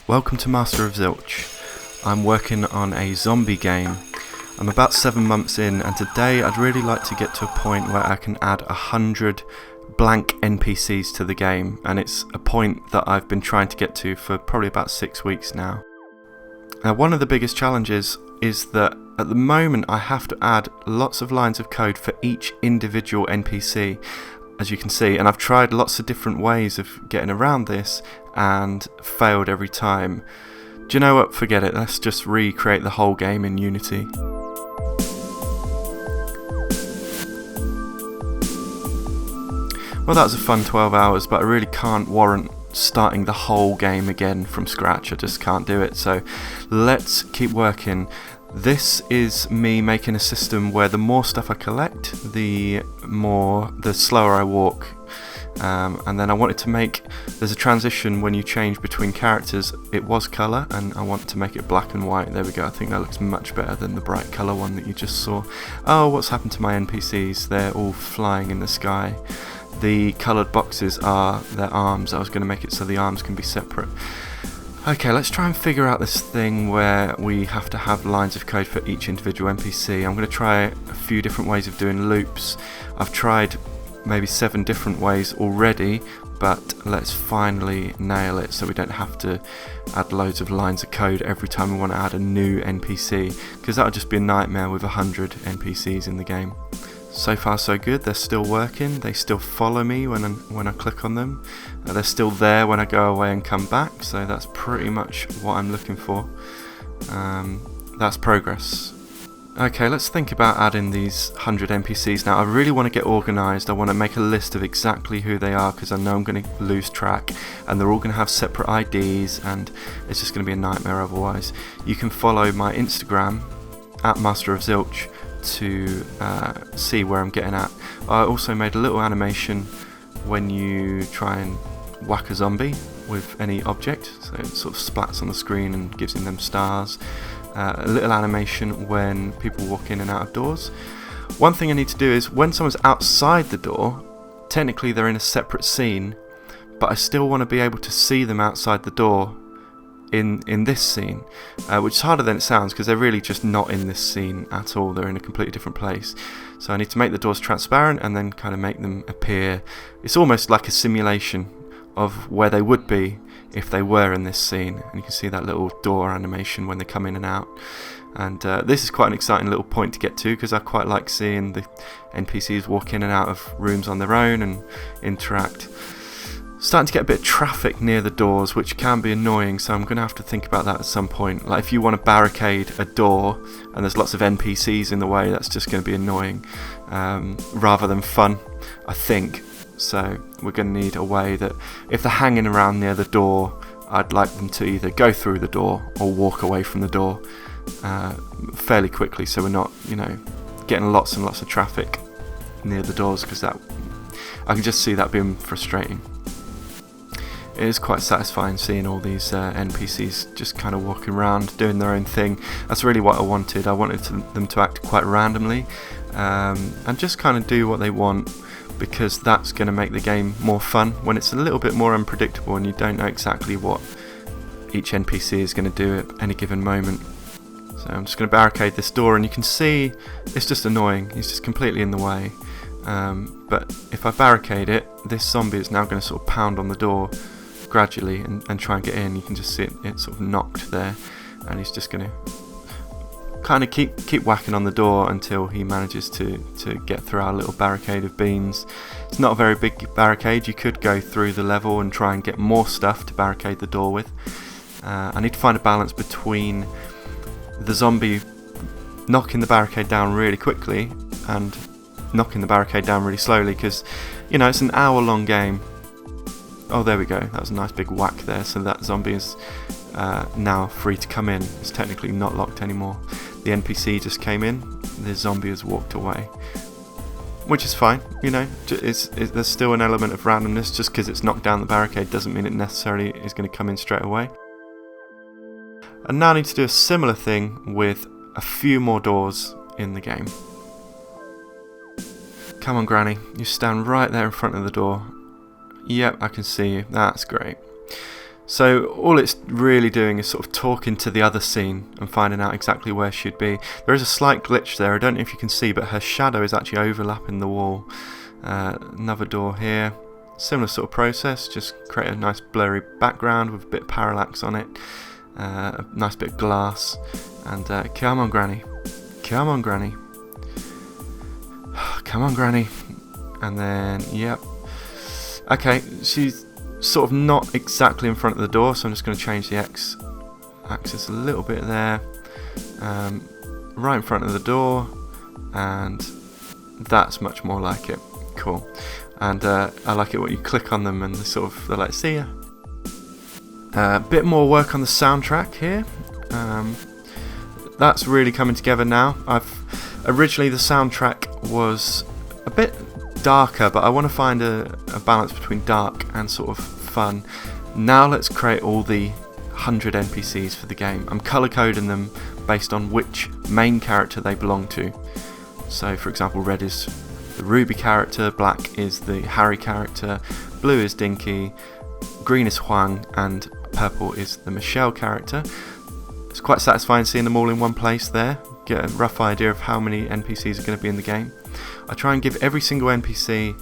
Welcome to Master of Zilch. I'm working on a zombie game. I'm about 7 months in, and today I'd really like to get to a point where I can add 100 blank NPCs to the game, and it's a point that I've been trying to get to for probably about 6 weeks now. Now, one of the biggest challenges is that at the moment I have to add lots of lines of code for each individual NPC, as you can see, and I've tried lots of different ways of getting around this and failed every time. Do you know what? Forget it. Let's just recreate the whole game in Unity. Well, that was a fun 12 hours, but I really can't warrant starting the whole game again from scratch. I just can't do it, so let's keep working. This is me making a system where the more stuff I collect, the slower I walk. And then I wanted to make, there's a transition when you change between characters. It was colour, and I want to make it black and white. There we go. I think that looks much better than the bright colour one that you just saw. Oh, what's happened to my NPCs? They're all flying in the sky. The coloured boxes are their arms. I was going to make it so the arms can be separate. Okay, let's try and figure out this thing where we have to have lines of code for each individual NPC. I'm going to try a few different ways of doing loops. I've tried maybe 7 different ways already, but let's finally nail it so we don't have to add loads of lines of code every time we want to add a new NPC, because that would just be a nightmare with 100 NPCs in the game. So far so good. They're still working. They still follow me when I click on them. They're still there when I go away and come back, so that's pretty much what I'm looking for. That's progress. Okay, let's think about adding these 100 NPCs now. I really want to get organised. I want to make a list of exactly who they are, because I know I'm going to lose track, and they're all going to have separate IDs, and it's just going to be a nightmare otherwise. You can follow my Instagram at Master of Zilch to see where I'm getting at. I also made a little animation when you try and whack a zombie with any object, so it sort of splats on the screen and gives them stars. A little animation when people walk in and out of doors. One thing I need to do is when someone's outside the door, technically they're in a separate scene, but I still want to be able to see them outside the door in this scene, which is harder than it sounds, because they're really just not in this scene at all. They're in a completely different place. So I need to make the doors transparent and then kind of make them appear. It's almost like a simulation of where they would be if they were in this scene, and you can see that little door animation when they come in and out. And this is quite an exciting little point to get to, because I quite like seeing the NPCs walk in and out of rooms on their own and interact. Starting to get a bit of traffic near the doors, which can be annoying, so I'm going to have to think about that at some point. Like if you want to barricade a door and there's lots of NPCs in the way, that's just going to be annoying rather than fun, I think. So we're going to need a way that if they're hanging around near the door, I'd like them to either go through the door or walk away from the door fairly quickly, so we're not, getting lots and lots of traffic near the doors, because that I can just see that being frustrating. It is quite satisfying seeing all these NPCs just kind of walking around, doing their own thing. That's really what I wanted. I wanted them to act quite randomly and just kind of do what they want, because that's going to make the game more fun when it's a little bit more unpredictable and you don't know exactly what each NPC is going to do at any given moment. So I'm just going to barricade this door, and you can see it's just annoying. He's just completely in the way. But if I barricade it, this zombie is now going to sort of pound on the door gradually and try and get in. You can just see it sort of knocked there, and he's just going to kind of keep whacking on the door until he manages to get through our little barricade of beams. It's not a very big barricade. You could go through the level and try and get more stuff to barricade the door with. I need to find a balance between the zombie knocking the barricade down really quickly and knocking the barricade down really slowly, because it's an hour-long game. Oh, there we go. That was a nice big whack there. So that zombie is now free to come in. It's technically not locked anymore. The NPC just came in. The zombie has walked away, which is fine. There's still an element of randomness. Just because it's knocked down the barricade doesn't mean it necessarily is going to come in straight away. And now I need to do a similar thing with a few more doors in the game. Come on, Granny. You stand right there in front of the door. Yep, I can see you. That's great. So all it's really doing is sort of talking to the other scene and finding out exactly where she'd be. There is a slight glitch there, I don't know if you can see, but her shadow is actually overlapping the wall. Another door here. Similar sort of process, just create a nice blurry background with a bit of parallax on it. A nice bit of glass. And come on, Granny. Come on, Granny. Come on, Granny. And then, yep. Okay, she's sort of not exactly in front of the door, so I'm just going to change the x-axis a little bit there, right in front of the door, and that's much more like it. Cool. And I like it when you click on them and they're like, see ya. A bit more work on the soundtrack here. That's really coming together now. Originally the soundtrack was a bit darker, but I want to find a balance between dark and sort of fun. Now let's create all the 100 NPCs for the game. I'm color coding them based on which main character they belong to. So for example, red is the Ruby character, black is the Harry character, blue is Dinky, green is Huang, and purple is the Michelle character. It's quite satisfying seeing them all in one place there. Get a rough idea of how many NPCs are going to be in the game. I try and give every single NPC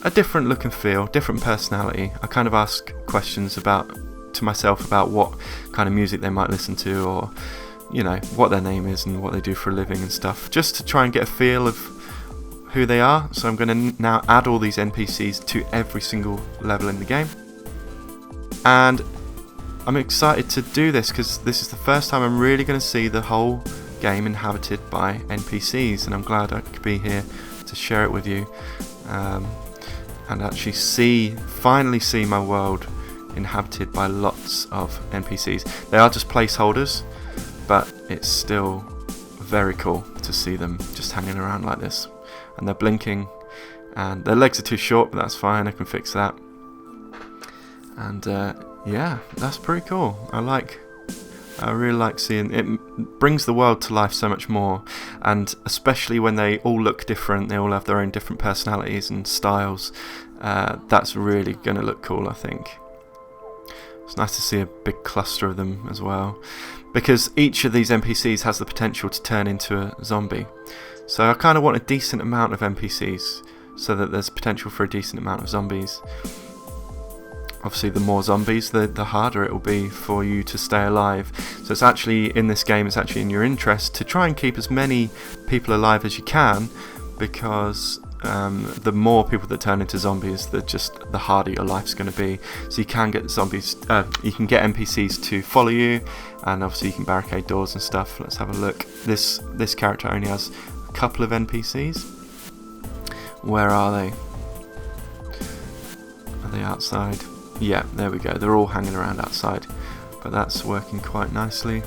a different look and feel, different personality. I kind of ask questions to myself about what kind of music they might listen to, or you know, what their name is and what they do for a living and stuff, just to try and get a feel of who they are. So I'm going to now add all these NPCs to every single level in the game, and I'm excited to do this because this is the first time I'm really going to see the whole game inhabited by NPCs, and I'm glad I could be here to share it with you, and actually finally see my world inhabited by lots of NPCs. They are just placeholders, but it's still very cool to see them just hanging around like this. And they're blinking, and their legs are too short, but that's fine, I can fix that. And yeah, that's pretty cool. I really like seeing it. Brings the world to life so much more, and especially when they all look different, they all have their own different personalities and styles. That's really going to look cool, I think. It's nice to see a big cluster of them as well, because each of these NPCs has the potential to turn into a zombie. So I kind of want a decent amount of NPCs so that there's potential for a decent amount of zombies. Obviously the more zombies, the harder it will be for you to stay alive. So it's actually, in this game, it's actually in your interest to try and keep as many people alive as you can, because the more people that turn into zombies, the harder your life's going to be. So you can get you can get NPCs to follow you, and obviously you can barricade doors and stuff. Let's have a look. This character only has a couple of NPCs. Where are they? Are they outside? Yeah, there we go. They're all hanging around outside, but that's working quite nicely.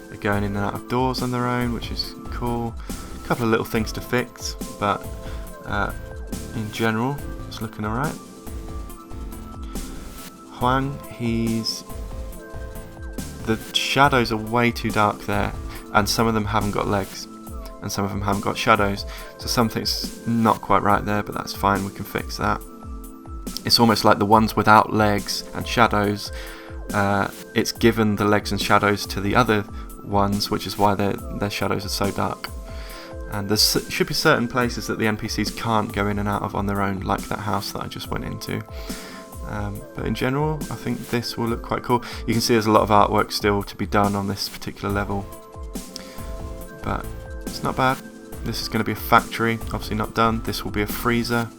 They're going in and out of doors on their own, which is cool. A couple of little things to fix, but in general, it's looking alright. Huang, the shadows are way too dark there, and some of them haven't got legs, and some of them haven't got shadows, so something's not quite right there, but that's fine, we can fix that. It's almost like the ones without legs and shadows, it's given the legs and shadows to the other ones, which is why their shadows are so dark. And there should be certain places that the NPCs can't go in and out of on their own, like that house that I just went into. But in general, I think this will look quite cool. You can see there's a lot of artwork still to be done on this particular level, but it's not bad. This is going to be a factory, obviously not done. This will be a freezer,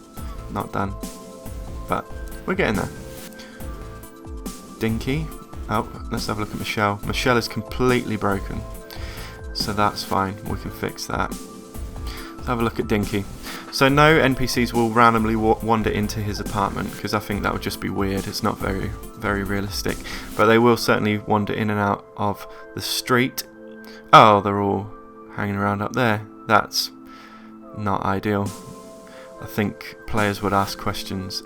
not done, but we're getting there. Dinky. Oh, let's have a look at Michelle. Michelle is completely broken, so that's fine, we can fix that. Let's have a look at Dinky. So no NPCs will randomly wander into his apartment, because I think that would just be weird. It's not very realistic, but they will certainly wander in and out of the street. Oh, they're all hanging around up there. That's not ideal. I think players would ask questions.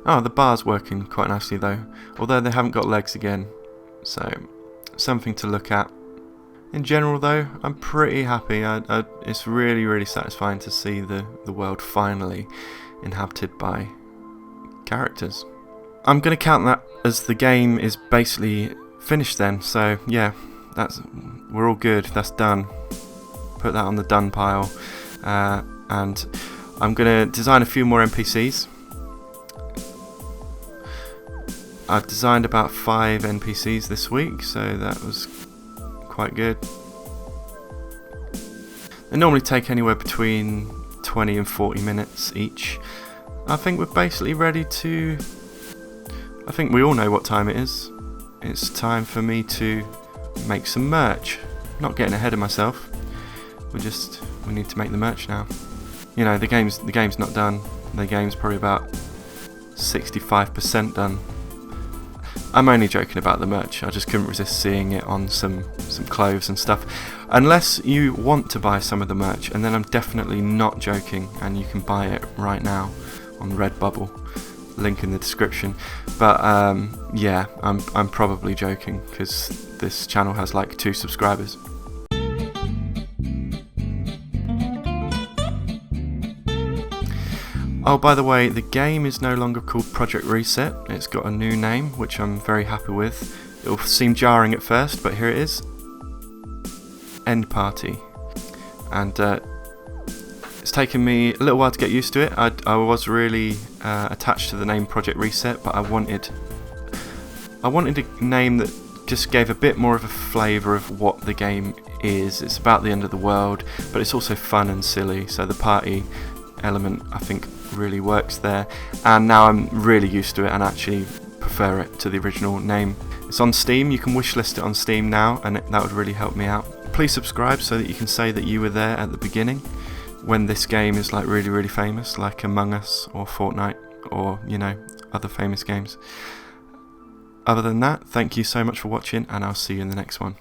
Oh, the bar's working quite nicely though, although they haven't got legs again, so something to look at. In general though, I'm pretty happy. It's really satisfying to see the world finally inhabited by characters. I'm going to count that as the game is basically finished then. So yeah, we're all good. That's done. Put that on the done pile. And I'm going to design a few more NPCs. I've designed about 5 NPCs this week, so that was quite good. They normally take anywhere between 20 and 40 minutes each. I think we're basically ready to... I think we all know what time it is. It's time for me to make some merch. Not getting ahead of myself. We need to make the merch now. You know, the game's not done. The game's probably about 65% done. I'm only joking about the merch. I just couldn't resist seeing it on some clothes and stuff. Unless you want to buy some of the merch, and then I'm definitely not joking, and you can buy it right now on Redbubble. Link in the description. But yeah, I'm probably joking because this channel has like 2 subscribers. Oh, by the way, the game is no longer called Project Reset. It's got a new name, which I'm very happy with. It'll seem jarring at first, but here it is. End Party. And it's taken me a little while to get used to it. I was really attached to the name Project Reset, but I wanted a name that just gave a bit more of a flavour of what the game is. It's about the end of the world, but it's also fun and silly, so the party element I think really works there, and now I'm really used to it and actually prefer it to the original name. It's on Steam. You can wishlist it on Steam now, and that would really help me out. Please subscribe so that you can say that you were there at the beginning when this game is like really famous, like Among Us or Fortnite or, you know, other famous games. Other than that, thank you so much for watching, and I'll see you in the next one.